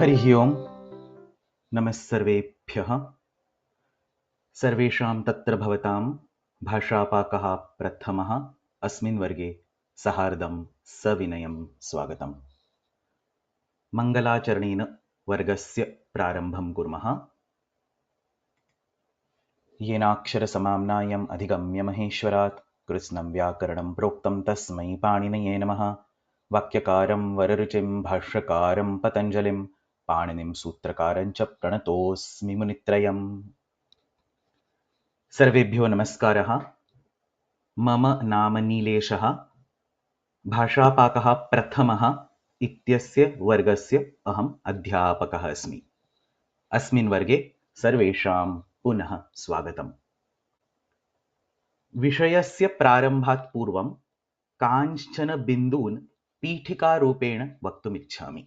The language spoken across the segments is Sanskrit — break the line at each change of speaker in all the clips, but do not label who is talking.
हरिः ओम् नमः सर्वेभ्यः। सर्वेषां तत्र भवतां भाषापाकः प्रथमः अस्मिन् वर्गे सहार्दं सविनयं स्वागतम्। मङ्गलाचरणेन वर्गस्य प्रारम्भं कुर्मः। येनाक्षरसमाम्नायम् अधिगम्य महेश्वरात् कृत्स्नं व्याकरणं प्रोक्तं तस्मै पाणिनये नमः। वाक्यकारं वररुचिं भाष्यकारं पतञ्जलिं पाणिनिं सूत्रकारं च प्रणतोऽस्मि मुनित्रयम्। सर्वेभ्यो नमस्कारः। मम नाम नीलेशः। भाषापाकः प्रथमः इत्यस्य वर्गस्य अहम् अध्यापकः अस्मि। अस्मिन् वर्गे सर्वेषां पुनः स्वागतम्। विषयस्य प्रारम्भात् पूर्वं कांश्चन बिन्दून् पीठिकारूपेण वक्तुमिच्छामि।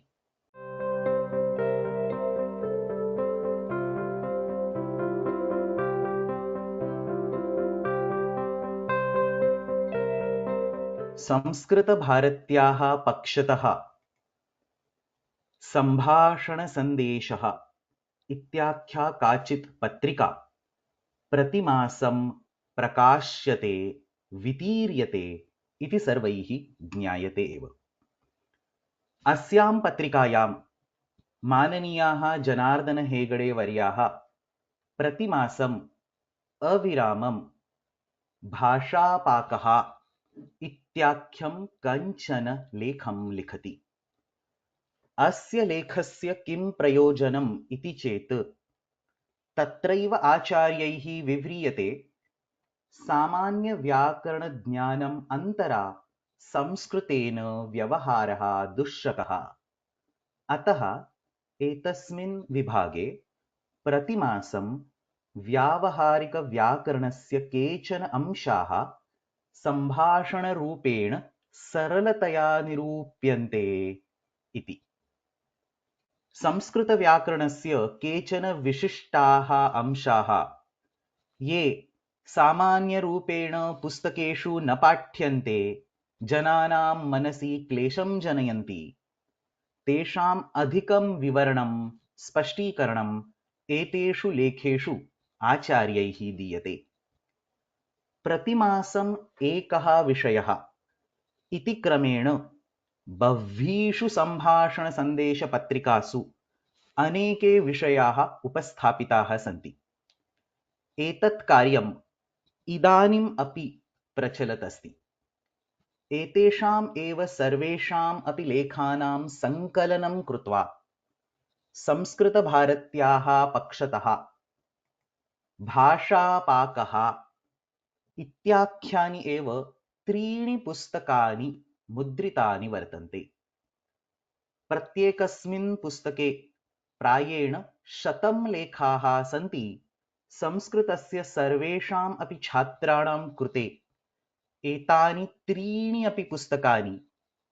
संस्कृतभारत्याः पक्षतः सम्भाषणसन्देशः इत्याख्या काचित् पत्रिका प्रतिमासं प्रकाश्यते वितीर्यते इति सर्वैः ज्ञायते एव। अस्यां पत्रिकायां माननीयाः जनार्दन हेगडे वर्याः प्रतिमासम् अविरामं भाषापाकः इत्याख्यं कञ्चन लेखं लिखति। अस्य लेखस्य किं प्रयोजनम् इति चेत् तत्रैव आचार्यैः विव्रियते सामान्यव्याकरणज्ञानम् अन्तरा संस्कृतेन व्यवहारः दुश्शकः। अतः एतस्मिन् विभागे प्रतिमासं व्यावहारिकव्याकरणस्य केचन अंशाः सम्भाषणरूपेण सरलतया निरूप्यन्ते इति। संस्कृतव्याकरणस्य केचन विशिष्टाः अंशाः ये सामान्यरूपेण पुस्तकेषु न पाठ्यन्ते, जनानां मनसि क्लेशं जनयन्ति, तेषाम् अधिकं विवरणं स्पष्टीकरणम् एतेषु लेखेषु आचार्यैः दीयते। प्रतिमासम् एकः विषयः इति क्रमेण बह्वीषु सम्भाषणसन्देशपत्रिकासु अनेके विषयाः उपस्थापिताः सन्ति। एतत् कार्यम् इदानीम् अपि प्रचलत् अस्ति। एतेषाम् एव सर्वेषाम् अपि लेखानां सङ्कलनं कृत्वा संस्कृतभारत्याः पक्षतः भाषापाकः इत्याख्यानि एव 3 पुस्तकानि मुद्रितानि वर्तन्ते। प्रत्येकस्मिन् पुस्तके प्रायेण 100 लेखाः सन्ति। संस्कृतस्य सर्वेषाम् अपि छात्राणां कृते एतानि 3 अपि पुस्तकानि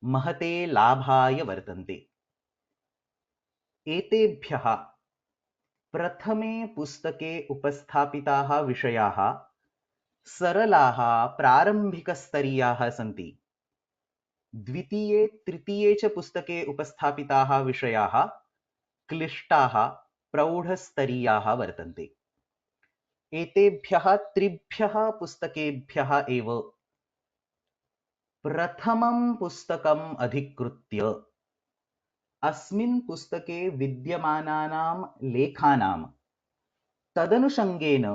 महते लाभाय वर्तन्ते। एतेभ्यः प्रथमे पुस्तके उपस्थापिताः विषयाः सरलाः प्रारम्भिकस्तरीयाः सन्ति। द्वितीये तृतीये च पुस्तके उपस्थापिताः विषयाः क्लिष्टाः प्रौढस्तरीयाः वर्तन्ते। एतेभ्यः 3 पुस्तकेभ्यः एव प्रथमं पुस्तकम् अधिकृत्य अस्मिन् पुस्तके विद्यमानानां लेखानां तदनुषङ्गेन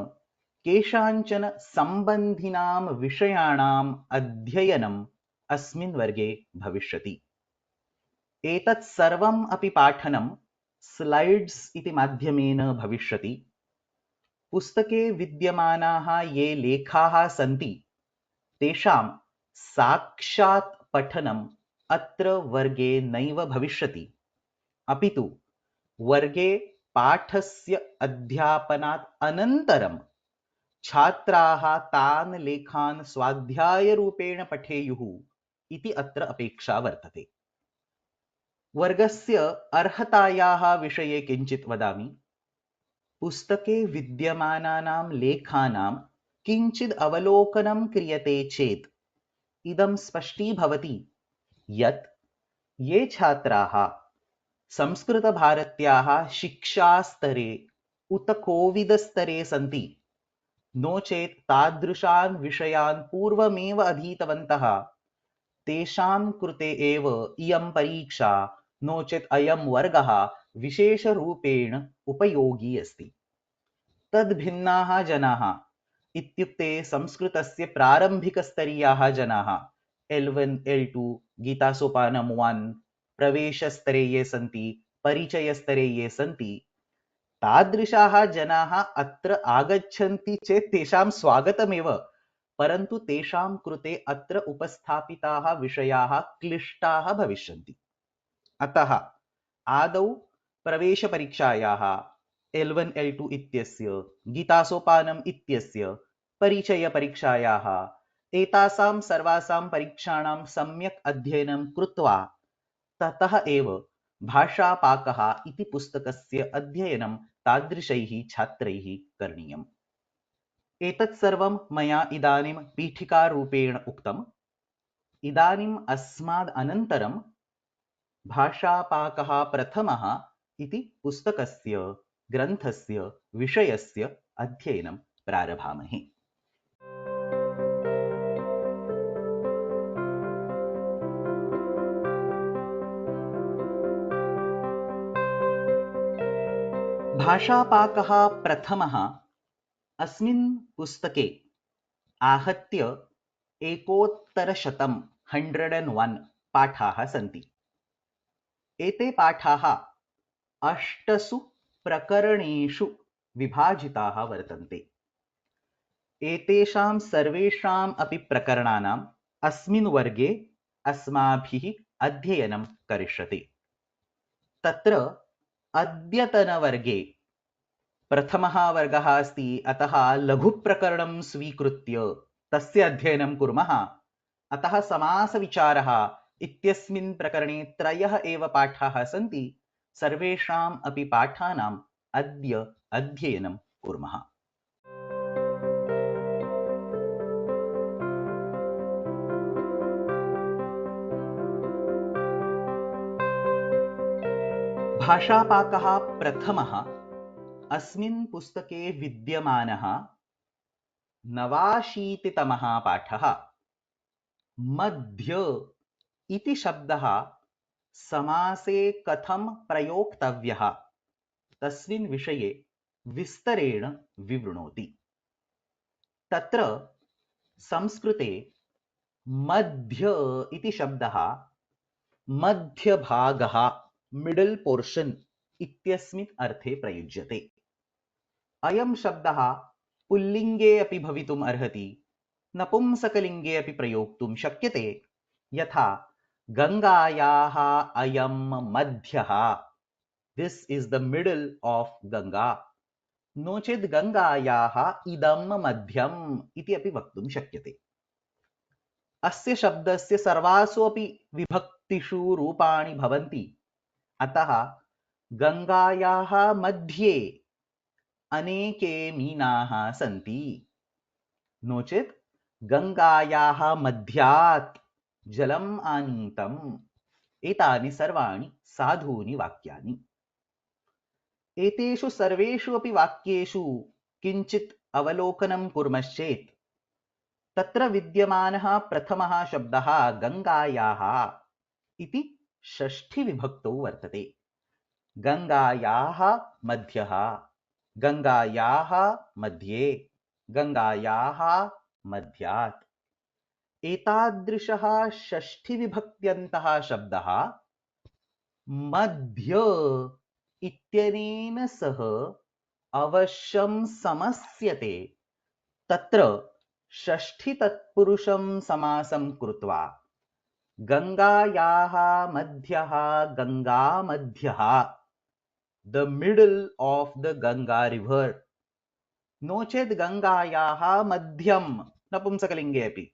केषाञ्चन सम्बन्धिनां विषयाणाम् अध्ययनम् अस्मिन् वर्गे भविष्यति। एतत् सर्वम् अपि पाठनं स्लैड्स् इति माध्यमेन भविष्यति। पुस्तके विद्यमानाः ये लेखाः सन्ति तेषां साक्षात् पठनम् अत्र वर्गे नैव भविष्यति, अपि तु वर्गे पाठस्य अध्यापनात् अनन्तरं छात्राः तान् लेखान् स्वाध्यायरूपेण पठेयुः इति अत्र अपेक्षा वर्तते। वर्गस्य अर्हतायाः विषये किञ्चित् वदामि। पुस्तके विद्यमानानां लेखानां किञ्चित् अवलोकनं क्रियते चेत् इदं स्पष्टीभवति यत् ये छात्राः संस्कृतभारत्याः शिक्षास्तरे उत कोविदस्तरे सन्ति, नो चेत् तादृशान् विषयान् पूर्वमेव अधीतवन्तः, तेषां कृते एव इयं परीक्षा नो चेत् अयं वर्गः विशेषरूपेण उपयोगी अस्ति। तद्भिन्नाः जनाः इत्युक्ते संस्कृतस्य प्रारम्भिकस्तरीयाः जनाः L1, L2, गीतासोपानम् 1, प्रवेशस्तरे ये सन्ति, परिचयस्तरे ये सन्ति, तादृशाः जनाः अत्र आगच्छन्ति चेत् तेषां स्वागतमेव, परन्तु तेषां कृते अत्र उपस्थापिताः विषयाः क्लिष्टाः भविष्यन्ति। अतः आदौ प्रवेशपरीक्षायाः L1, L2 इत्यस्य, गीतासोपानम् इत्यस्य, परिचयपरीक्षायाः एतासां सर्वासां परीक्षाणां सम्यक् अध्ययनं कृत्वा ततः एव भाषापाकः इति पुस्तकस्य अध्ययनं तादृशैः छात्रैः करणीयम्। एतत् सर्वं मया इदानीं पीठिकारूपेण उक्तम्। इदानीम् अस्माद् अनन्तरं भाषापाकः प्रथमः इति पुस्तकस्य ग्रन्थस्य विषयस्य अध्ययनं प्रारभामहे। भाषापाकः प्रथमः अस्मिन् पुस्तके आहत्य 101 पाठाः सन्ति। एते पाठाः 8 प्रकरणेषु विभाजिताः वर्तन्ते। एतेषां सर्वेषाम् अपि प्रकरणानाम् अस्मिन् वर्गे अस्माभिः अध्ययनं करिष्यते। तत्र अद्यतनवर्गे प्रथमः वर्गः अस्ति, अतः लघुप्रकरणं स्वीकृत्य तस्य अध्ययनं कुर्मः। अतः समासविचारः इत्यस्मिन् प्रकरणे 3 एव पाठाः सन्ति। सर्वेषाम् अपि पाठानाम् अद्य अध्ययनं कुर्मः। भाषापाकः प्रथमः अस्मिन् पुस्तके विद्यमानः 89तमः पाठः। मध्य इति शब्दः समासे कथं प्रयोक्तव्यः तस्मिन् विषये विस्तरेण विवृणोति। तत्र संस्कृते मध्य इति शब्दः मध्यभागः, मिडल पोर्शन इत्यस्मिन् अर्थे प्रयुज्यते। अयं शब्दः पुल्लिङ्गे अपि भवितुम् अर्हति, नपुंसकलिङ्गे अपि प्रयोक्तुं शक्यते। यथा गङ्गायाः अयं मध्यः, this is the middle of Ganga, नो चेत् गङ्गायाः इदं मध्यम् इति अपि वक्तुं शक्यते। अस्य शब्दस्य सर्वासु अपि विभक्तिषु रूपाणि भवन्ति। अतः गङ्गायाः मध्ये अनेके मीनाः सन्ति, नो चेत् गङ्गायाः मध्यात् जलम् आनीतम्। एतानि सर्वाणि साधूनि वाक्यानि। एतेषु सर्वेषु अपि वाक्येषु किञ्चित् अवलोकनं कुर्मश्चेत् तत्र विद्यमानः प्रथमः शब्दः गङ्गायाः इति षष्ठीविभक्तौ वर्तते। गङ्गायाः मध्यः, गङ्गायाः मध्ये, गङ्गायाः मध्यात्। एतादृशः षष्ठीविभक्त्यन्तः शब्दः मध्य इत्यनेन सह अवश्यं समस्यते। तत्र षष्ठी तत्पुरुषं समासं कृत्वा गङ्गायाः मध्यः, गङ्गामध्यः, the middle of the Ganga river, नो चेत् गङ्गायाः मध्यं, नपुंसकलिङ्गे अपि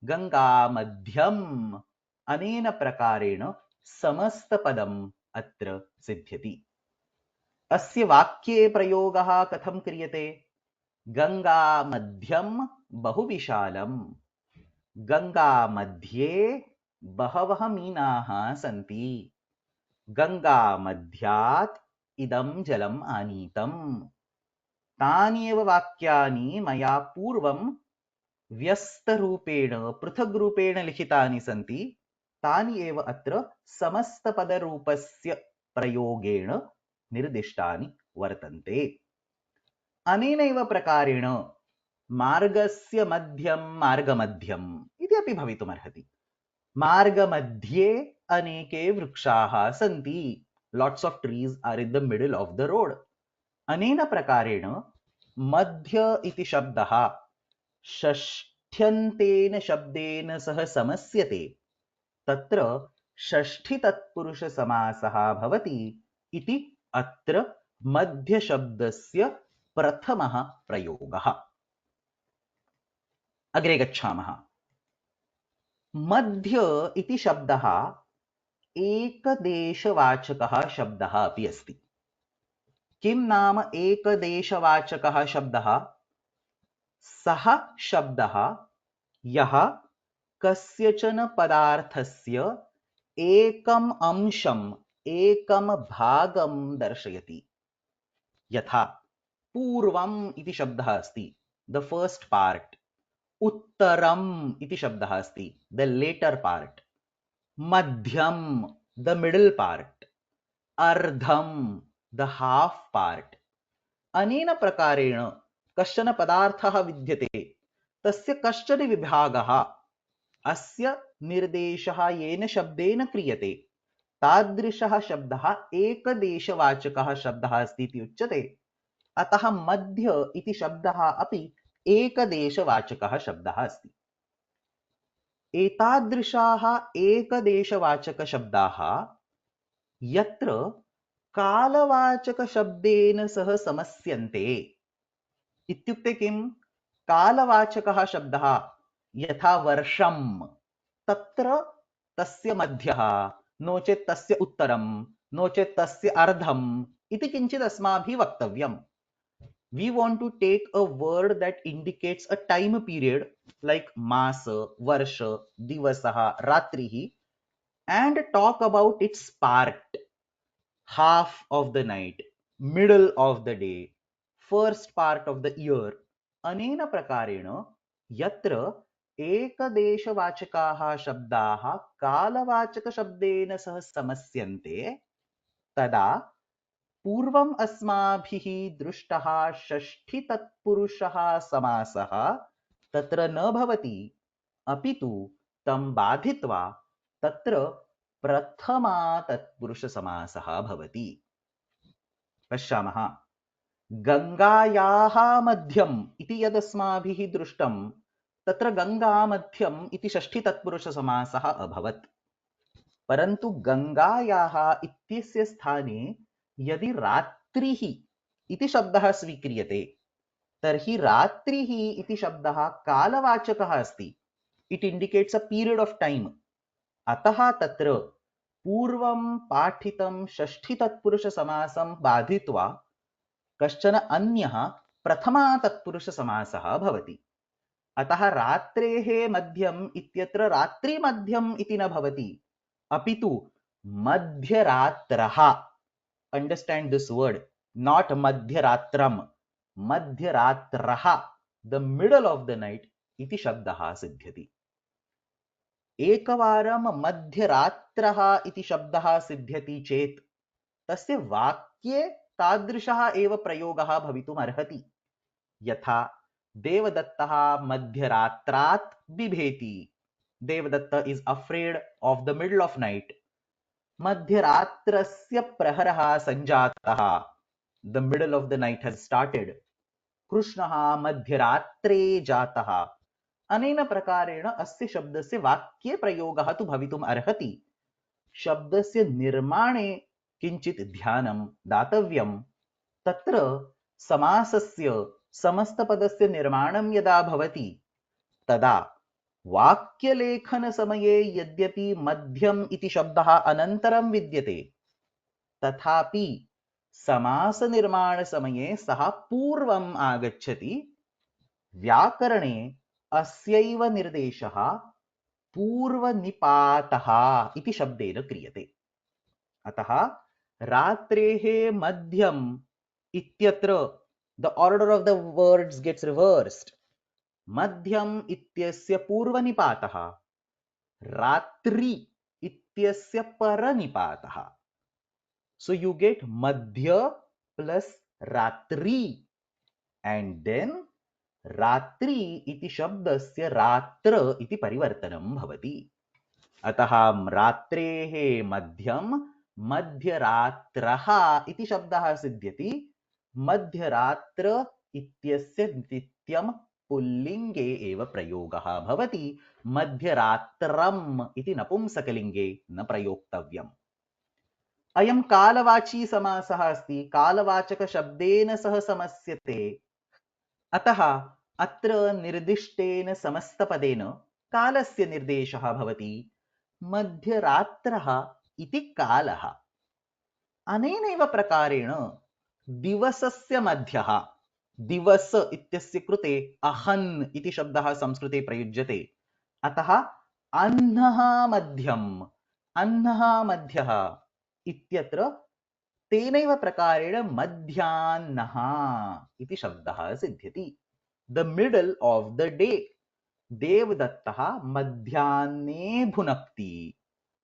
गङ्गामध्यम्, अनेन प्रकारेण समस्तपदम् अत्र सिद्ध्यति। अस्य वाक्ये प्रयोगः कथं क्रियते? गङ्गामध्यं बहुविशालं, गङ्गामध्ये बहवः मीनाः सन्ति, गंगामध्यात् इदं जलम् आनीतम्। तानि एव वाक्यानि मया पूर्वं व्यस्तरूपेण पृथग्रूपेण लिखितानि सन्ति। तानि एव अत्र समस्तपदरूपस्य प्रयोगेण निर्दिष्टानि वर्तन्ते। अनेनैव प्रकारेण मार्गस्य मध्यं मार्गमध्यम् इति अपि भवितुमर्हति। मार्गमध्ये अनेके वृक्षाः सन्ति। Lots of trees are in the middle of the road. अनेन प्रकारेण मध्य इति शब्दः षष्ठ्यन्तेन शब्देन सह समस्यते। तत्र षष्ठीतत्पुरुषसमासः भवति इति अत्र मध्यशब्दस्य प्रथमः प्रयोगः। अग्रे गच्छामः। मध्य इति शब्दः एकदेशवाचकः शब्दः अपि अस्ति। किं नाम एकदेशवाचकः शब्दः? सः शब्दः यः कस्यचन पदार्थस्य एकम् अंशम् एकं भागं दर्शयति। यथा पूर्वम् इति शब्दः अस्ति, द फर्स्ट पार्ट। उत्तरम् इति शब्दः अस्ति, द लेटर पार्ट। मध्यम, द मिडल पार्ट। अर्धम, द हाफ पार्ट। अनेन प्रकारेण कश्चन पदार्थः विद्यते, तस्य कश्चन विभागः अस्य निर्देशः येन शब्देन क्रियते, तादृशः शब्दः एकदेशवाचकः शब्दः अस्ति इति उच्यते। अतः मध्य इति शब्दः अपि एकदेशवाचकः शब्दः अस्ति। एतादृशाः एकदेशवाचकशब्दाः यत्र कालवाचकशब्देन सह समस्यन्ते। इत्युक्ते किं? कालवाचकः शब्दः यथा वर्षं, तत्र तस्य मध्यः, नो चेत् तस्य उत्तरं, नो चेत् तस्य अर्धम् इति किञ्चित् अस्माभिः वक्तव्यम्। We want to take a word that indicates a time period like masa, varsha, divasaha, ratrihi, and talk about its part, half of the night, middle of the day, first part of the year. अनेन प्रकारेण यत्र एकदेशवाचकाः शब्दाः कालवाचकशब्देन सह समस्यन्ते, तदा पूर्वम् अस्माभिः दृष्टः षष्ठी तत्पुरुषः समासः तत्र न भवति, अपितु तं बाधित्वा तत्र प्रथमा तत्पुरुषसमासः भवति। पश्यामः। गङ्गायाः मध्यम् इति यदस्माभिः दृष्टं, तत्र गङ्गामध्यम् इति षष्ठी तत्पुरुषसमासः अभवत्। परन्तु गङ्गायाः इत्यस्य स्थाने यदि रात्रिः इति शब्दः स्वीक्रियते, तर्हि रात्रिः इति शब्दः कालवाचकः अस्ति। It indicates a period of time. अतः तत्र पूर्वं पाठितं षष्ठी तत्पुरुष समासं बाधित्वा कश्चन अन्यः प्रथमा तत्पुरुष समासः भवति। अतः रात्रेः मध्यम् इत्यत्र रात्रिमध्यम् इति न भवति, अपितु मध्यरात्रः। Understand this word, not madhyaratram. Madhyaratraha, the middle of the night, iti shabdaha siddhyati. एकवारं मध्यरात्रः इति शब्दः सिद्ध्यति चेत् तस्य वाक्ये तादृशः एव प्रयोगः भवितुम् अर्हति। यथा देवदत्तः मध्यरात्रात् बिभेति। Devadatta is afraid of the middle of night. मध्यरात्रस्य प्रहरः सञ्जातः, the middle of the night has started. कृष्णः मध्यरात्रे जातः। अनेन प्रकारेण अस्य शब्दस्य वाक्ये प्रयोगः तु भवितुम् अर्हति। शब्दस्य निर्माणे किञ्चित् ध्यानं दातव्यं। तत्र समासस्य समस्तपदस्य निर्माणं यदा भवति, तदा वाक्यलेखन समये यद्यपि मध्यम इति शब्दः अनन्तरं विद्यते, तथापि समास निर्माण समये सः पूर्वम् आगच्छति। व्याकरणे अस्यैव निर्देशः पूर्वनिपातः इति शब्देन क्रियते। अतः रात्रेः मध्यम इत्यत्र the order of the words gets reversed. मध्यम इत्यस्य पूर्वनिपातः, रात्रि इत्यस्य परनिपातः. So you get madhya plus ratri, and then रात्रि इति शब्दस्य रात्र इति परिवर्तनं भवति. अतः रात्रेः मध्यम मध्यरात्रः इति शब्दः सिद्ध्यति. मध्यरात्र इत्यस्य नित्यं पुल्लिङ्गे एव प्रयोगः भवति. मध्यरात्रम् इति नपुंसकलिङ्गे न प्रयोक्तव्यम्. अयं कालवाची समासः अस्ति, कालवाचकशब्देन सह समस्यते. अतः अत्र निर्दिष्टेन समस्तपदेन कालस्य निर्देशः भवति. मध्यरात्रः इति कालः. अनेनैव प्रकारेण दिवसस्य मध्यः, दिवस इत्यस्य कृते अहन् इति शब्दः संस्कृते प्रयुज्यते. अतः अह्नः मध्यम्, अह्नः मध्यः इत्यत्र तेनैव प्रकारेण मध्याह्नः इति शब्दः सिद्ध्यति. The middle of the day. देवदत्तः मध्याह्ने भुनक्ति.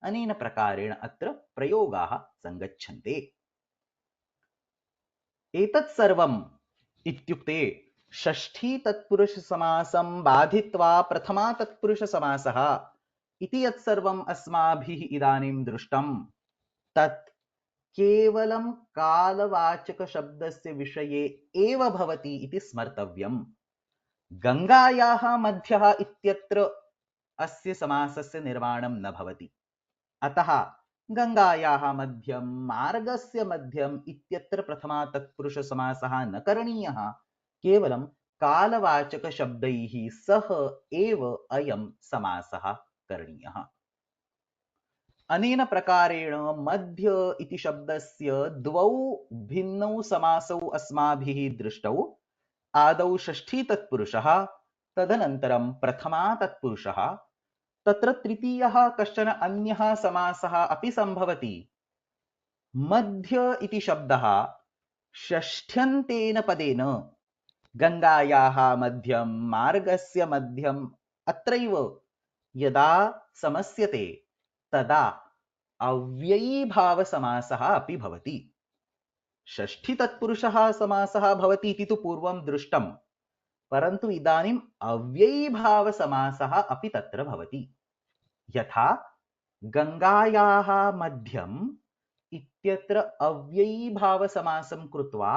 अनेन प्रकारेण अत्र प्रयोगाः संगच्छन्ते. एतत् सर्वम् इत्युक्ते षष्ठी तत्पुरुष समासं बाधित्वा प्रथमा तत्पुरुष समासः इति यत् सर्वम् अस्माभिः इदानीं दृष्टं तत् केवलं कालवाचक शब्दस्य विषये एव भवति इति स्मर्तव्यम्. गंगायाः मध्यः इत्यत्र अस्य समासस्य निर्माणं न भवति. अतः गंगायाः मध्यम मार्गस्य मध्यम इत्यत्र प्रथमा तत्पुरुष समासः न करणीयः. केवलं कालवाचक शब्दैः सह एव अयं समासः करणीयः. अनेन प्रकारेण मध्य इति शब्दस्य द्वौ भिन्नौ समासौ अस्माभिः दृष्टौ. आदौ षष्ठी तत्पुरुषः, तदनन्तरं प्रथमा तत्पुरुषः. तत्र तृतीयः कश्चन अन्यः समासः अपि सम्भवति. मध्य इति शब्दः षष्ठ्यन्तेन पदेन गंगायाः मध्यम मार्गस्य मध्यम अत्रैव यदा समस्यते तदा अव्ययीभावसमासः अपि भवति. षष्ठी तत्पुरुषः समासः भवति इति तु पूर्वं दृष्टं, परन्तु इदानीम् अव्ययीभावसमासः अपि तत्र भवति. यथा गंगायाः मध्यम इत्यत्र अव्ययीभावसमासं कृत्वा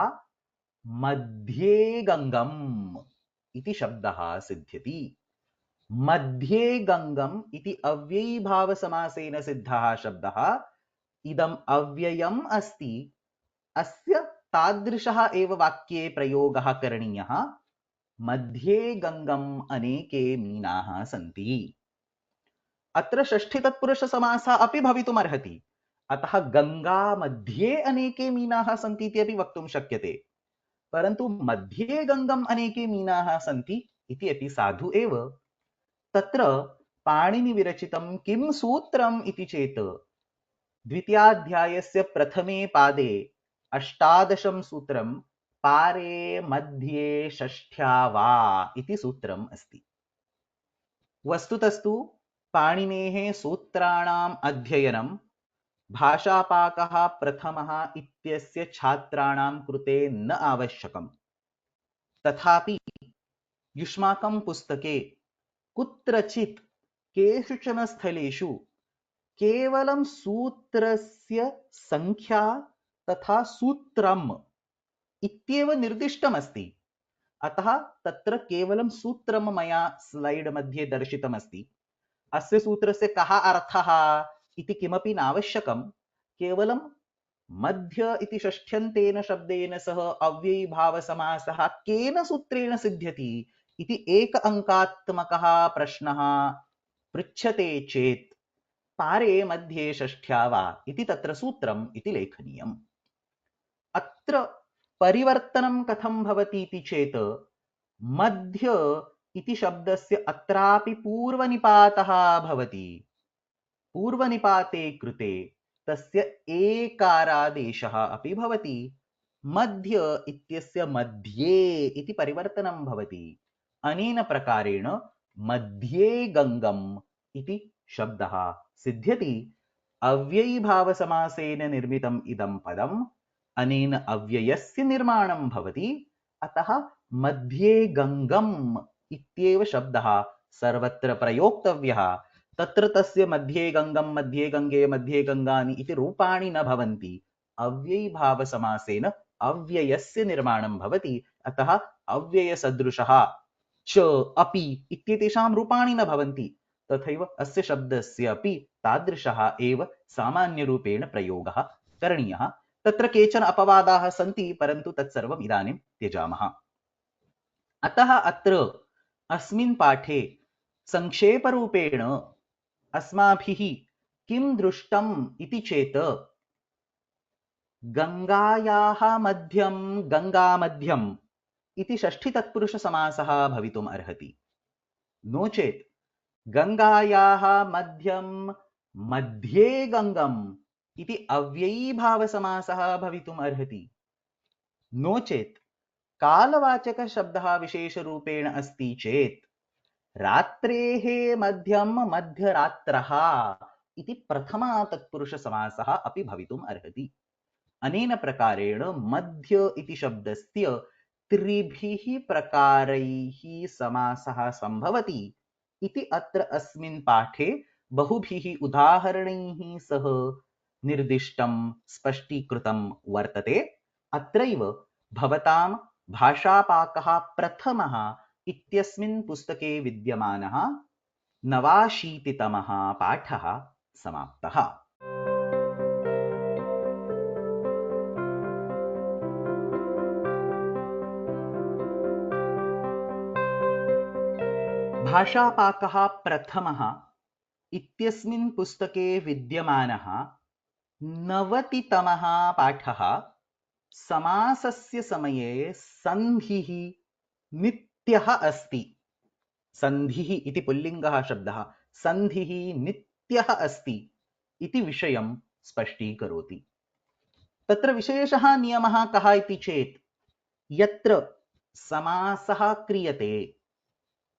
मध्ये गंगम इति शब्दः सिद्ध्यति. मध्ये गंगम इति अव्ययीभावसमासेन सिद्धः शब्दः. इदम् अव्ययम् अस्ति. अस्य तादृशः एव वाक्ये प्रयोगः करणीयः. मध्ये गंगम अनेके मीनाः सन्ति. अत्र षष्ठी तत्पुरुष समासः अपि भवितुमर्हति. अतः गंगा मध्ये अनेके मीनाः सन्ति इति अपि वक्तुं शक्यते. परन्तु मध्ये गंगम अनेके मीनाः सन्ति इति अपि साधु एव. तत्र पाणिनि विरचितं किं सूत्रम् इति चेत् द्वितीयाध्यायस्य प्रथमे पादे 18 सूत्रं पारे मध्ये षष्ठ्या वा इति सूत्रम् अस्ति. वस्तुतस्तु पाणिनेः सूत्राणाम् अध्ययनं भाषापाकः प्रथमः इत्यस्य छात्राणां कृते न आवश्यकम्. तथापि युष्माकं पुस्तके कुत्रचित् केषुचन स्थलेषु केवलं सूत्रस्य संख्या तथा सूत्रम् इत्येव निर्दिष्टमस्ति. अतः तत्र केवलं सूत्रं मया स्लाइड मध्ये दर्शितमस्ति. अस्य सूत्रस्य कः अर्थः इति किमपि नावश्यकं. केवलं मध्य इति षष्ठ्यन्तेन शब्देन सह अव्ययीभावसमासः केन सूत्रेण सिद्ध्यति इति एक अंकात्मकः प्रश्नः पृच्छते चेत् पारे मध्ये षष्ठ्या वा इति तत्र सूत्रम् इति लेखनीयम्. अत्र परिवर्तनं कथं भवति इति चेत् मध्य इति शब्दस्य अत्रापि पूर्वनिपातः भवति. पूर्वनिपाते कृते तस्य एकारादेशः अपि भवति। मध्य इत्यस्य मध्ये इति परिवर्तनं भवति। अनेन प्रकारेण मध्ये गङ्गम् इति शब्दः सिद्ध्यति। अव्ययीभावसमासेन निर्मितम् इदं पदम् अनेन अव्ययस्य निर्माणं भवति। अतः मध्ये गङ्गम् इत्येव शब्दः सर्वत्र प्रयोक्तव्यः। तत्र तस्य मध्ये गङ्गं, मध्ये गङ्गे, मध्ये गङ्गानि इति रूपाणि न भवन्ति। अव्ययीभावसमासेन अव्ययस्य निर्माणं भवति। अतः अव्ययसदृशः च अपि इत्येतेषां रूपाणि न भवन्ति। तथैव अस्य शब्दस्य अपि तादृशः एव सामान्यरूपेण प्रयोगः करणीयः। तत्र केचन अपवादाः सन्ति, परन्तु तत्सर्वम् इदानीं त्यजामः। अतः अत्र अस्मिन् पाठे संक्षेपरूपेण अस्माभिः किं दृष्टम् इति चेत् गङ्गायाः मध्यं गङ्गामध्यम् इति षष्ठीतत्पुरुषसमासः भवितुम् अर्हति। नो चेत् गङ्गायाः मध्यं मध्ये गङ्गम् इति अव्ययीभावसमासः भवितुम् अर्हति। नो चेत् कालवाचकशब्दः विशेषरूपेण अस्ति चेत् रात्रेः मध्यं मध्यरात्रः इति प्रथमा तत्पुरुषसमासः अपि भवितुम् अर्हति। अनेन प्रकारेण मध्य इति शब्दस्य त्रिभिः प्रकारैः समासः सम्भवति इति अत्र अस्मिन् पाठे बहुभिः उदाहरणैः सह निर्दिष्टं स्पष्टीकृतं वर्तते। अत्रैव भवतां भाषापाकः प्रथमः इत्यस्मिन् पुस्तके विद्यमानः 89तमः पाठः समाप्तः। भाषापाकः प्रथमः इत्यस्मिन् पुस्तके विद्यमानः 90तमः पाठः समासस्य समये सन्धिः नित्यः अस्ति। सन्धिः इति पुल्लिङ्गः शब्दः, सन्धिः नित्यः अस्ति इति विषयं स्पष्टीकरोति। तत्र विशेषः नियमः कः इति चेत् यत्र समासः क्रियते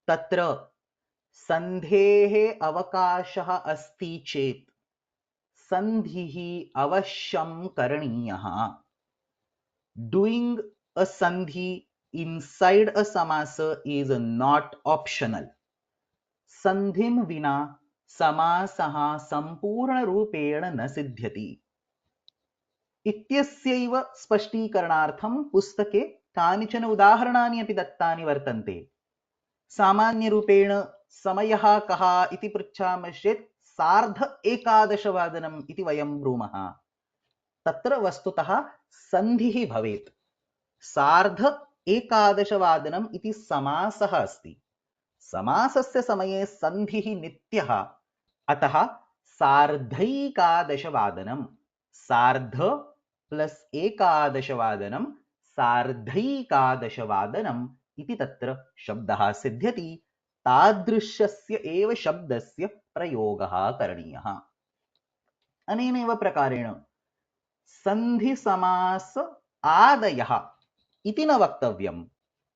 तत्र सन्धेः अवकाशः अस्ति चेत् सन्धिः अवश्यं करणीयः। Doing a sandhi inside a samasa is not optional. Sandhim vina समासः सम्पूर्णरूपेण न सिद्ध्यति इत्यस्यैव स्पष्टीकरणार्थं पुस्तके कानिचन उदाहरणानि अपि दत्तानि वर्तन्ते। सामान्यरूपेण समयः कः इति पृच्छामश्चेत् 11:30 इति वयं ब्रूमः। तत्र वस्तुतः सन्धिः भवेत्। 11:30 इति समासः अस्ति। समासस्य समये सन्धिः नित्यः। अतः 11:30 सार्ध प्लस् 11 11:30 इति तत्र शब्दः सिद्ध्यति। तादृशस्य एव शब्दस्य प्रयोगः करणीयः। अनेनैव प्रकारेण सन्धिसमास आदयः इति न वक्तव्यं।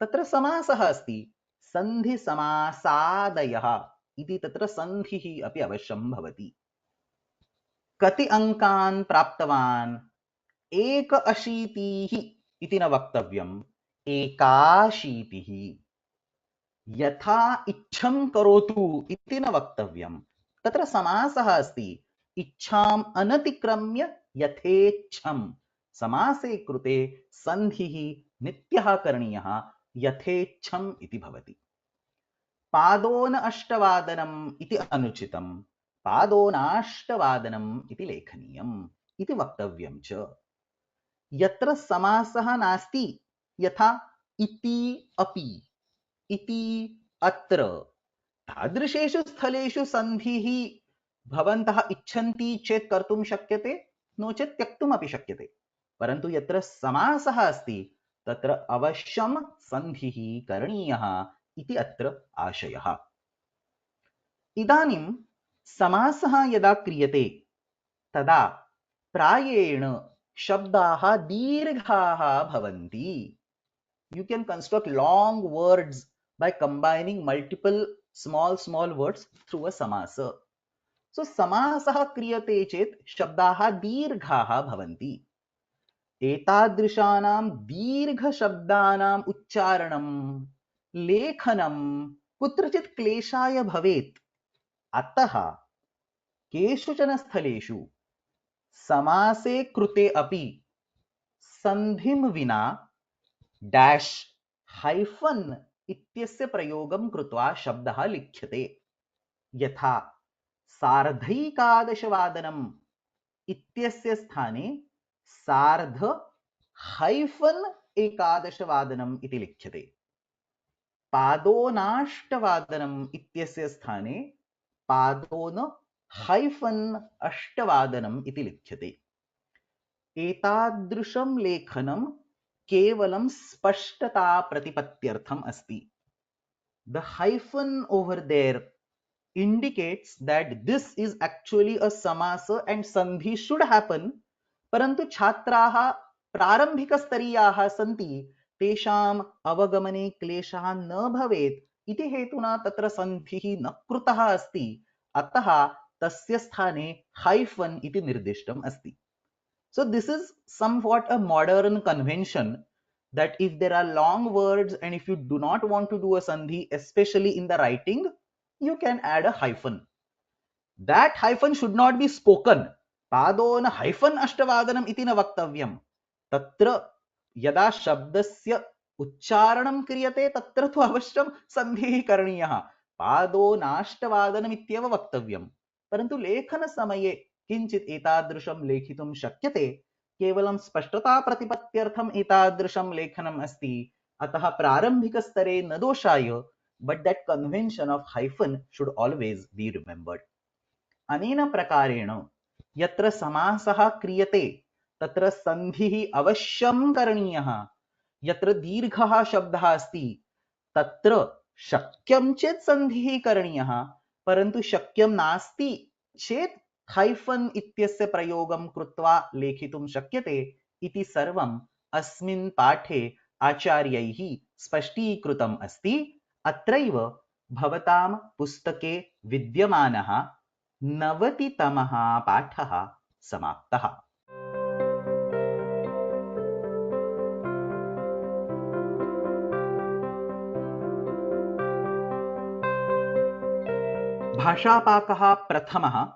तत्र समासः अस्ति, सन्धिसमासादयः इति तत्र सन्धिः अपि अवश्यं भवति। कति अङ्कान् प्राप्तवान्? 81 इति न वक्तव्यम्, 81। यथा इच्छं करोतु इति न वक्तव्यम्। तत्र समासः अस्ति, इच्छाम् अनतिक्रम्य यथेच्छं। समासे कृते सन्धिः नित्यः करणीयः, यथेच्छम् इति भवति। पादोन अष्टवादनम् इति अनुचितं, पादोनाष्टवादनम् इति लेखनीयम् इति वक्तव्यं च। यत्र समासः नास्ति, यथा इति, अपि, इति, अत्र, तादृशेषु स्थलेषु सन्धिः भवन्तः इच्छन्ति चेत् कर्तुं शक्यते, नो चेत् त्यक्तुमपि शक्यते। परन्तु यत्र समासः अस्ति तत्र अवश्यं सन्धिः करणीयः इति अत्र आशयः। इदानीं समासः यदा क्रियते तदा प्रायेण शब्दाः दीर्घाः भवन्ति. You can construct long words by combining multiple small words through a samasa. So समासः क्रियते चेत् शब्दाः दीर्घाः भवन्ति. एतादृशानां दीर्घशब्दानाम् उच्चारणं लेखनं कुत्रचित् क्लेशाय भवेत्. अतः केषुचन स्थलेषु समासे कृते अपि सन्धिं विना डैश हाइफन इत्यस्य प्रयोगं कृत्वा शब्दः लिख्यते. यथा सार्धैकादशवादनम् इत्यस्य स्थाने सार्ध हाइफन एकादशवादनम् इति लिख्यते. पादोनाष्टवादनम् इत्यस्य स्थाने पादोन हाइफन अष्टवादनम् इति लिख्यते. एतादृशं लेखनं केवलं स्पष्टता प्रतिपत्त्यर्थम् अस्ति. The hyphen over there indicates that this is actually a samasa and sandhi should happen, परन्तु छात्राः प्रारम्भिकस्तरीयाः सन्ति, तेषाम् अवगमने क्लेशः न भवेत् इति हेतुना तत्र सन्धिः न कृतः अस्ति. अतः तस्य स्थाने हाइफन इति निर्दिष्टम् अस्ति. So this is somewhat a modern convention that if there are long words and if you do not want to do a sandhi, especially in the writing, you can add a hyphen. That hyphen should not be spoken. पादोन hyphen अष्टवादनम् इति न वक्तव्यम्. तत्र यदा शब्दस्य उच्चारणं क्रियते तत्र तु अवश्यं सन्धिः करणीयः. पादोनाष्टवादनम् इत्येव वक्तव्यम्. परन्तु लेखनसमये किञ्चित् एतादृशं लेखितुं शक्यते. केवलं स्पष्टता प्रतिपत्त्यर्थम् एतादृशं लेखनम् अस्ति. अतः प्रारम्भिकस्तरे न दोषाय, but that convention of hyphen should always be remembered. अनेन प्रकारेण यत्र समासः क्रियते तत्र सन्धिः अवश्यं करणीयः. यत्र दीर्घः शब्दः अस्ति तत्र शक्यं चेत् सन्धिः करणीयः, परन्तु शक्यं नास्ति चेत् हाइफन इत्यस्य प्रयोगं कृत्वा लेखितुं शक्यते इति सर्वम् अस्मिन् पाठे आचार्यैः स्पष्टीकृतम् अस्ति. अत्रैव भवतां पुस्तके विद्यमानः 90तमः पाठः समाप्तः. भाषापाकः प्रथमः.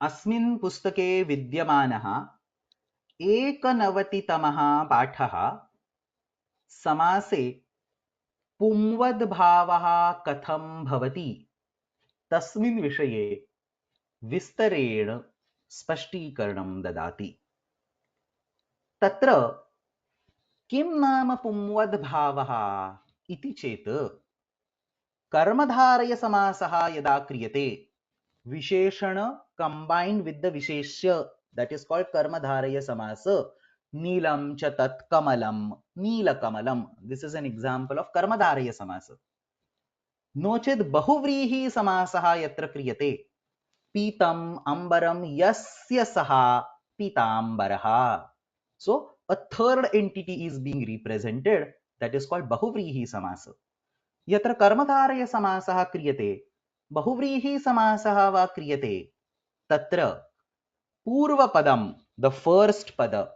अस्मिन् पुस्तके विद्यमानः 91तमः पाठः समासे पुंवद्भावः कथं भवति तस्मिन् विषये विस्तरेण स्पष्टीकरणं ददाति. तत्र किं नाम पुंवद्भावः इति चेत् कर्मधारयसमासः यदा क्रियते, विशेषण combined with the विशेष्य, that is called कर्मधारयसमास. नीलं च तत् कमलं, नीलकमलं, this is an example of कर्मधारयसमास. नो चेत् बहुव्रीहि समासः यत्र क्रियते, पीतम् अम्बरं यस्य सः पीताम्बरः. So a third entity is being represented, that is called बहुव्रीहि समास. यत्र कर्मधारयसमासः क्रियते, बहुव्रीहि समासः वा क्रियते, तत्र पूर्वपदं, द फर्स्ट पद,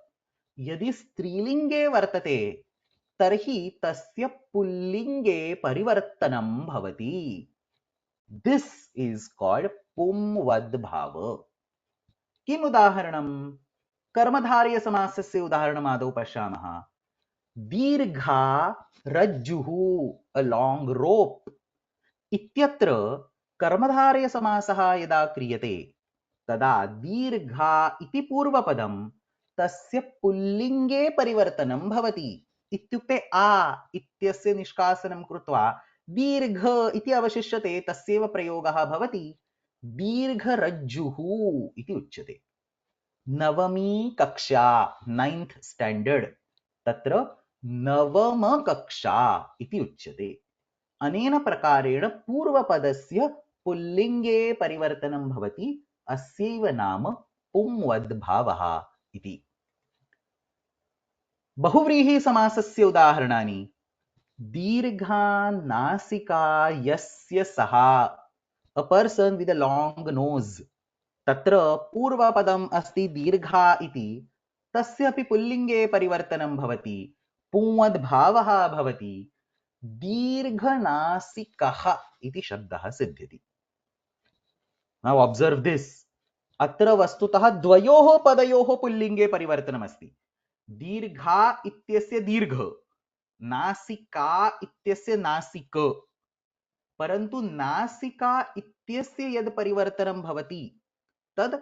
यदि स्त्रीलिंगे वर्तते तर्हि तस्य पुल्लिंगे परिवर्तनं भवति. दिस इज कॉल्ड पुंवद्भाव. किम् उदाहरणं? कर्मधारयसमासस्य उदाहरणमादौ पश्यामः. दीर्घा रज्जुः, अ लॉन्ग रोप इत्यत्र कर्मधारयसमासः यदा क्रियते तदा दीर्घा इति पूर्वपदं तस्य पुल्लिंगे परिवर्तनं भवति. इत्युक्ते आ इत्यस्य निष्कासनं कृत्वा दीर्घ इति अवशिष्यते, तस्यैव प्रयोगः भवति. दीर्घरज्जुः इति उच्यते. नवमी कक्षा, 9th स्टैंडर्ड, तत्र नवम कक्षा इति उच्यते. अनेन प्रकारेण पूर्वपदस्य पुल्लिंगे परिवर्तनं भवति. अस्यैव नाम पुंवद्भावः इति। बहुव्रीहिसमासस्य उदाहरणानि दीर्घा नासिका यस्य सः, a person with a long nose, तत्र पूर्वपदम् अस्ति दीर्घा इति, तस्यापि पुल्लिङ्गे परिवर्तनं भवति, पुंवद्भावः भवति, दीर्घनासिकः इति शब्दः सिद्ध्यति। Now observe this, अत्र वस्तुतः द्वयोः पदयोः पुल्लिङ्गे परिवर्तनमस्ति। दीर्घा इत्यस्य दीर्घ, नासिका इत्यस्य नासिक, परन्तु नासिका इत्यस्य यद् परिवर्तनं भवति तद्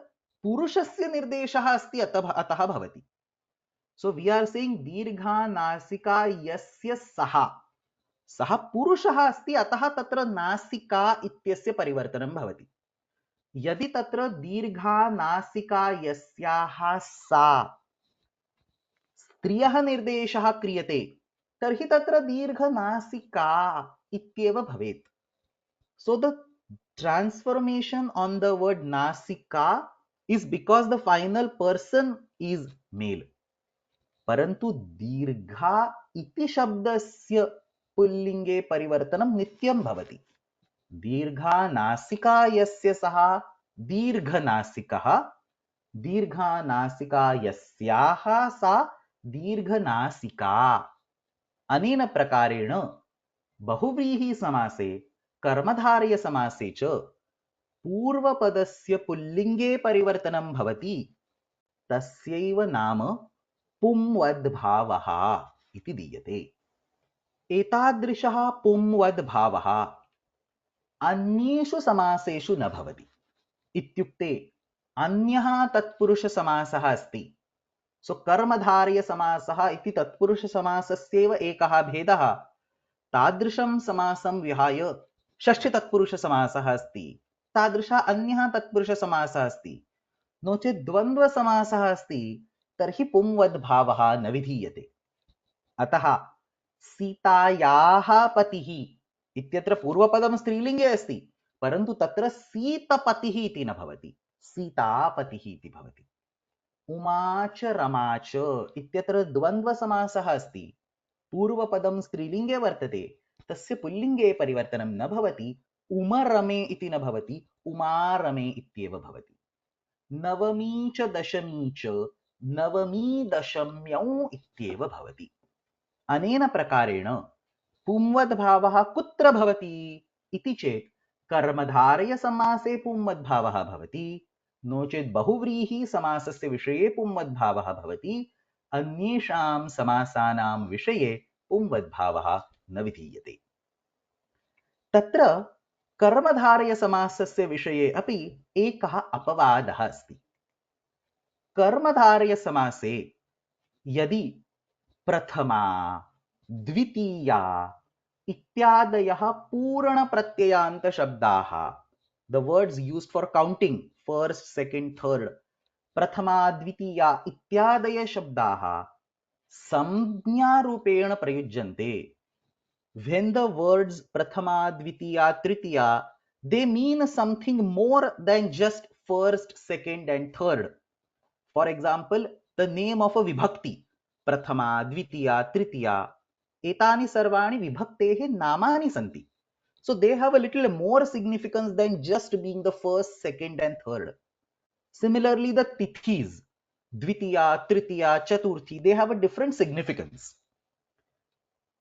पुरुषस्य निर्देशः अस्ति, अतः भवति। सो वी आर सेइंग दीर्घा नासिका यस्य सः पुरुषः अस्ति, अतः तत्र नासिका इत्यस्य परिवर्तनं भवति। यदि तत्र दीर्घा नासिका यस्याः सा स्त्रियः निर्देशः क्रियते तर्हि तत्र दीर्घनासिका इत्येव भवेत्। So the transformation on the word nasika is because the final person is male. परंतु दीर्घा इति शब्दस्य पुल्लिंगे परिवर्तनं नित्यं भवति। दीर्घा नासिका यस्य सः दीर्घनासिकः, दीर्घा नासिका यस्याः सा दीर्घनासिका। अनेन प्रकारेण बहुव्रीहि समासे कर्मधारय समासे च पूर्वपदस्य पुल्लिंगे परिवर्तनं भवति, तस्यैव नाम पुंवद्भावः इति दीयते। एतादृशः पुंवद्भावः अन्येषु समासेषु न भवति। इत्युक्ते अन्यः तत्पुरुषसमासः अस्ति। सो कर्मधारय समासः इति तत्पुरुषसमासस्यैव एकः भेदः, तादृशं समासं विहाय षष्ठी तत्पुरुषसमासः अस्ति, तादृशः अन्यः तत्पुरुषसमासः अस्ति। नो चेत् द्वन्द्वसमासः अस्ति तर्हि पुंवद्भावः न विधीयते। अतः सीतायाः पतिः इत्यत्र पूर्वपदं स्त्रीलिङ्गे अस्ति, परन्तु तत्र सीतपतिः इति न भवति, सीतापतिः इति भवति। उमा च रमा च इत्यत्र द्वन्द्वसमासः अस्ति, पूर्वपदं स्त्रीलिङ्गे वर्तते, तस्य पुल्लिङ्गे परिवर्तनं न भवति, उमरमे इति न भवति, उमारमे इत्येव भवति। नवमी च दशमी च नवमी दशम्यौ इत्येव भवति। अनेन प्रकारेण पुंवद्भावः कुत्र भवति इति चेत् कर्मधारय समासे पुंवद्भावः भवति, नो चेत् बहुव्रीहि समासस्य विषये पुंवद्भावः भवति, अन्येषां समासानां विषये पुंवद्भावः न विधीयते। तत्र कर्मधारय समासस्य विषये अपि एकः अपवादः अस्ति। कर्मधारय समासे यदि प्रथमा, द्वितीया इत्यादयः पूर्णप्रत्ययान्त शब्दाः, the words used for counting first, second, third, प्रथमा, द्वितीया इत्यादय शब्दाः संज्ञारूपेण प्रयुज्यन्ते, when the words prathama, dvitiya, tritiya, they mean something more than just first, second and third. For example, the name of a vibhakti, prathama, dvitiya, tritiya, etani sarvani vibhaktehe namani santi. So they have a little more significance than just being the first, second and third. Similarly, the tithis, dvitiya, tritiya, chaturthi, they have a different significance.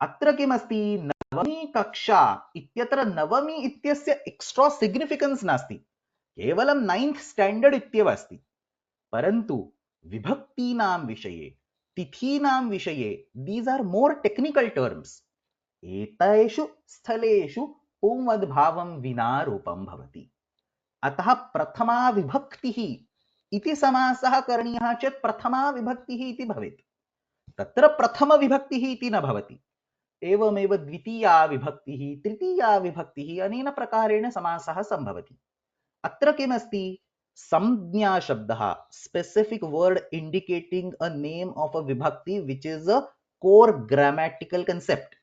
अत्र किमस्ति, नवमी कक्षा इत्यत्र नवमी इत्यस्य एक्स्ट्रा सिग्निफिकेन्स् नास्ति, केवलं 9th स्टैंडर्ड इत्येव अस्ति, परन्तु विभक्तीनां विषये, तिथीनां विषये these are more technical terms. एतेषु स्थलेषु पुंवद्भावं विना रूपं भवति। अतः प्रथमा विभक्तिः इति समासः करणीयः चेत् प्रथमा विभक्तिः इति भवेत्, तत्र प्रथम विभक्तिः इति न भवति। एवमेव द्वितीया विभक्तिः, तृतीया विभक्तिः, अनेन प्रकारेण समासः सम्भवति। अत्र किमस्ति, संज्ञा शब्दः, specific word indicating a name of a विभक्ति which is a core grammatical concept,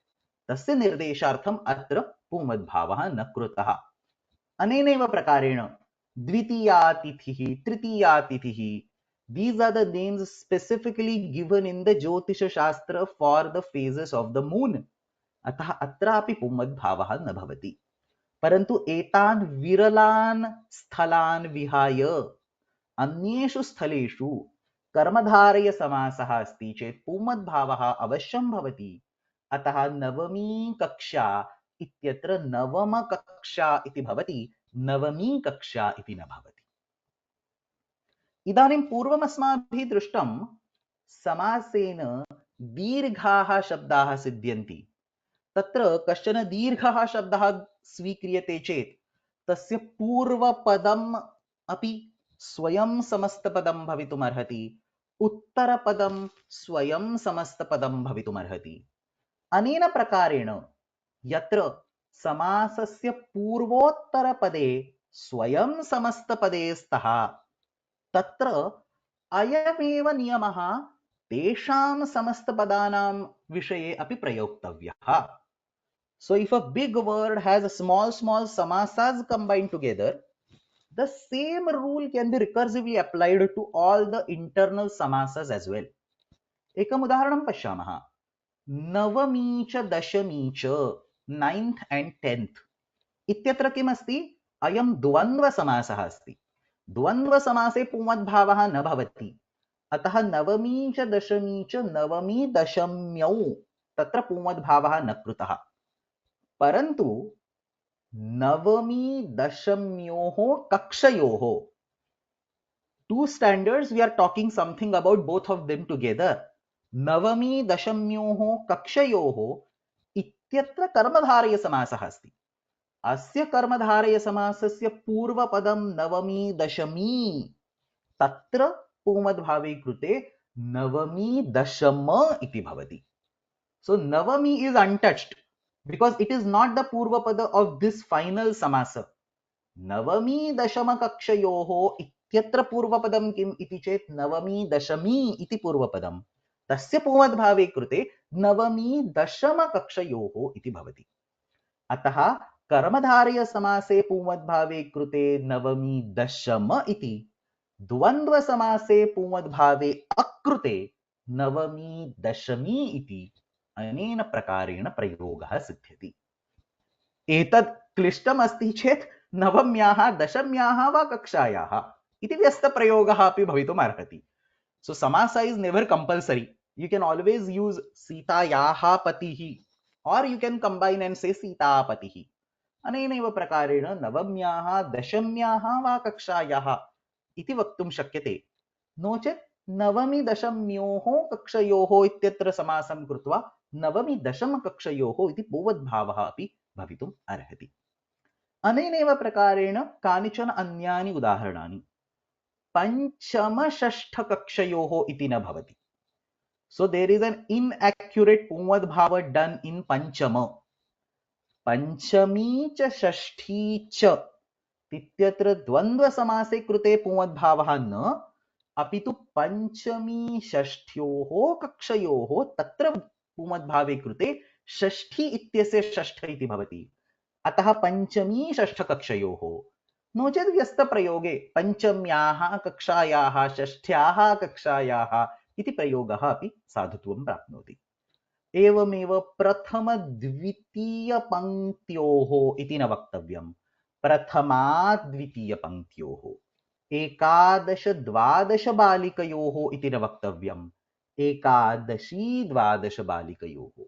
तस्य निर्देशार्थम् अत्र पुंवद्भावः न कृतः। अनेनैव प्रकारेण द्वितीया तिथिः, तृतीया तिथिः These are the names specifically given in the Jyotisha Shastra for the phases of the moon. अतः अत्रापि पुंवद्भावः न भवति. परन्तु एतान् विरलान् स्थलान् विहाय अन्येषु स्थलेषु कर्मधारय समासः अस्ति चेत् पुंवद्भावः अवश्यं भवति. अतः नवमी कक्षा इत्यत्र नवम कक्षा इति भवति, नवमी कक्षा इति न भवति. इदानीं पूर्वमस्माभिः दृष्टं समासेन दीर्घाः शब्दाः सिद्ध्यन्ति. तत्र कश्चन दीर्घः शब्दः स्वीक्रियते चेत् तस्य पूर्वपदम् अपि स्वयं समस्तपदं भवितुमर्हति, उत्तरपदं स्वयं समस्तपदं भवितुमर्हति. अनेन प्रकारेण यत्र समासस्य पूर्वोत्तरपदे स्वयं समस्तपदे स्तः तत्र अयमेव नियमः तेषां समस्तपदानां विषये अपि प्रयोक्तव्यः. So if a big word has a small samasas combined together, the same rule can be recursively applied to all the internal samasas as well. एकम् उदाहरणं पश्यामः. नवमी च दशमी च, 9th and 10th इत्यत्र किमस्ति? अयं द्वन्द्वसमासः अस्ति. द्वन्द्वसमासे पुंवद्भावः न भवति. अतः नवमी च दशमी च नवमी दशम्यौ तत्र पुंवद्भावः न कृतः. परन्तु नवमी दशम्योः कक्षयोः, two standards, we are talking something about both of them together. नवमी दशम्योः कक्षयोः इत्यत्र कर्मधारयसमासः अस्ति. अस्य कर्मधारयसमासस्य पूर्वपदं नवमी दशमी, तत्र पुंवद्भावे कृते नवमी दशम इति भवति. So navami is untouched because it is not the purvapada of this final samasa. Navami dashama kakshayoho ityatra purvapadam kim iti chet navami dashami iti purvapadam. Tasya pumadbhave krute navami dashama kakshayoho iti bhavati. Ataha कर्मधारय समासे पुंवद्भावे कृते नवमी दशम इति, द्वन्द्व समासे पुंवद्भावे अकृते नवमी दशमी इति अनेन प्रकारेण प्रयोगः सिद्ध्यति. एतत् क्लिष्टम् अस्ति चेत् नवम्याः दशम्याः वा कक्षायाः इति व्यस्तप्रयोगः अपि भवितुम् अर्हति. So samasa is never compulsory. You can always use सीतायाः पतिः or you can combine and say सीतापतिः. अनेनैव प्रकारेण नवम्याः दशम्याः वा कक्षायाः इति वक्तुं शक्यते. नो चेत् नवमी दशम्योः कक्षयोः इत्यत्र समासं कृत्वा नवमी दशम कक्षयोः इति पुंवद्भावः अपि भवितुम् अर्हति. अनेनैव प्रकारेण कानिचन अन्यानि उदाहरणानि. पंचम षष्ठ कक्षयोः इति न भवति. So there is an inaccurate पुंवद्भाव done in पंचम. पंचमी च षष्ठी च इत्यत्र द्वन्द्व समासे कृते पुंवद्भावः न, अपितु पंचमी षष्ठ्योः कक्षयोः तत्र पुंवद्भावे कृते षष्ठी इत्यस्य षष्ठ इति भवति. अतः पंचमी षष्ठ कक्षयोः. नो चेत् व्यस्तप्रयोगे पंचम्याः कक्षायाः षष्ठ्याः कक्षायाः इति प्रयोगः अपि साधुत्वं प्राप्नोति. एवमेव प्रथम द्वितीय पंक्त्योः इति न वक्तव्यम्. प्रथमा द्वितीय पंक्त्योः. एकादश द्वादश बालिकयोः इति न वक्तव्यम्. एकादशी द्वादश बालिकयोः.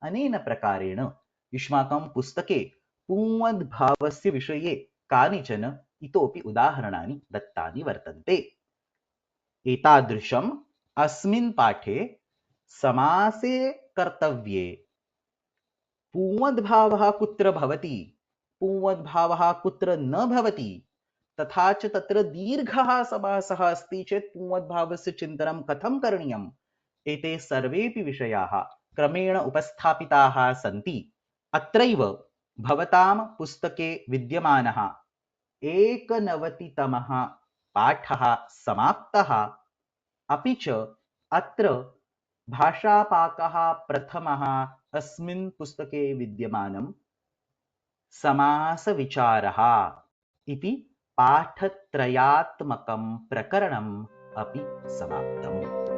अनेन प्रकारेण युष्माकं पुस्तके पुंवद्भावस्य विषये कानिचन इतोपि उदाहरणानि दत्तानि वर्तन्ते. एतादृशम् अस्मिन् पाठे समासे कर्तव्ये पुंवद्भावः कुत्र भवति, पुंवद्भावः कुत्र न भवति, तथा च तत्र दीर्घः समासः अस्ति चेत् पुंवद्भावस्य चिन्तनं कथं करणीयम्, एते सर्वेपि विषयाः क्रमेण उपस्थापिताः सन्ति. अत्रैव भवतां पुस्तके विद्यमानः 91तमः पाठः समाप्तः. अपि च अत्र भाषापाकः प्रथमः अस्मिन् पुस्तके विद्यमानं समासविचारः इति पाठत्रयात्मकं प्रकरणं अपि समाप्तम्।